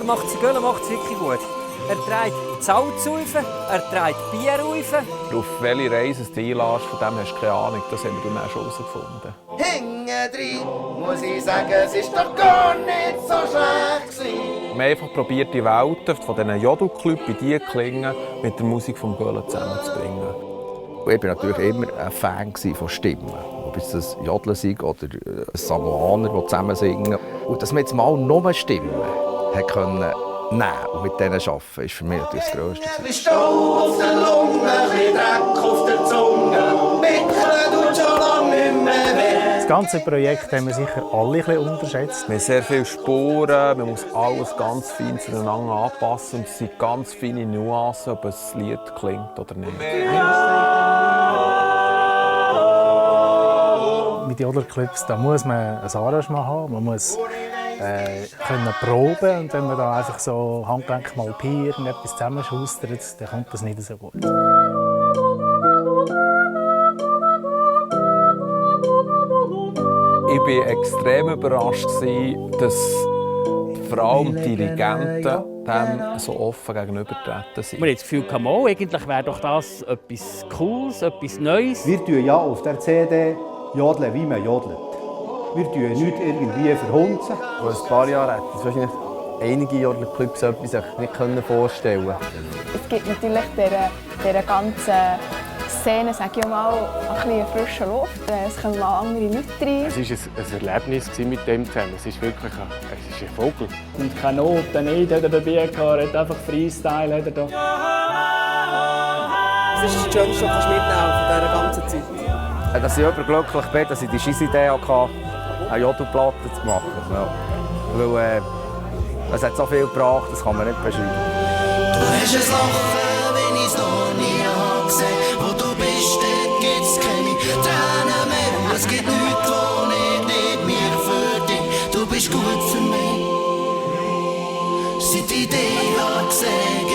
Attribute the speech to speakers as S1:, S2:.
S1: macht es wirklich gut. Er trägt Salz auf, er trägt Bier auf.
S2: Auf welche Reise du einlässt, von dem hast du keine Ahnung. Das haben wir dann schon herausgefunden.
S3: Hingedrein muss ich sagen, es ist doch gar nicht so schlecht gewesen.
S2: Wir haben einfach probiert, die Welten von diesen Jodelclubs bei diesen Klingen mit der Musik vom Göhlen zusammenzubringen.
S4: Ich war natürlich immer ein Fan von Stimmen. Ob es das Jodeln sind oder ein Samoaner, die zusammen singen. Und dass man jetzt mal nur Stimmen nehmen und mit denen arbeiten, ist für mich natürlich das Grösste.
S3: Ein bisschen Stau auf der Lunge, ein bisschen Dreck auf der Zunge. Pickeln tut schon lange nicht mehr weh.
S5: Das ganze Projekt haben wir sicher alle ein bisschen unterschätzt.
S2: Wir haben sehr viele Spuren, man muss alles ganz fein zueinander anpassen. Und es sind ganz feine Nuancen, ob ein Lied klingt oder nicht.
S5: Mit Jodlerclubs da muss man ein Arrangement haben, man muss können proben. Und wenn man da einfach so Handgelenk mal irgendetwas zusammenschustert, dann kommt das nicht so gut.
S2: Ich war extrem überrascht, dass vor allem die Dirigenten dem so offen gegenübertreten sind.
S6: Man hat das Gefühl, eigentlich wäre doch das etwas Cooles, etwas Neues.
S7: Wir tun ja auf der CD jodeln, wie man jodelt. Wir tun nicht irgendwie verhunzen.
S8: Vor ein paar Jahren hätten sich wahrscheinlich einige Jodlerclubs etwas sich nicht vorstellen können.
S9: Es gibt natürlich dieser ganzen Szene, sage ich mal, ein bisschen frische Luft. Es kommen mal andere Leute rein.
S10: Es war ein Erlebnis mit dem zusammen. Es ist wirklich ein Vogel.
S11: Und keine Noten nicht dabei gehabt, er hat einfach Freestyle. Hat er da.
S1: Das ist das Schönste, was du mitnehmen von dieser ganzen Zeit.
S4: Dass ich überglücklich bin, dass ich die Scheissidee hatte, eine Jodelplatte zu machen. Ja. Weil es hat so viel gebracht, das kann man nicht beschreiben.
S3: Du hast ein Lachen, wenn ich es noch nie gesehen habe. Wo du bist, dort gibt es keine Tränen mehr. Es gibt nichts, wo ich nicht mehr für dich. Du bist gut für mich. Seit ich dich gesehen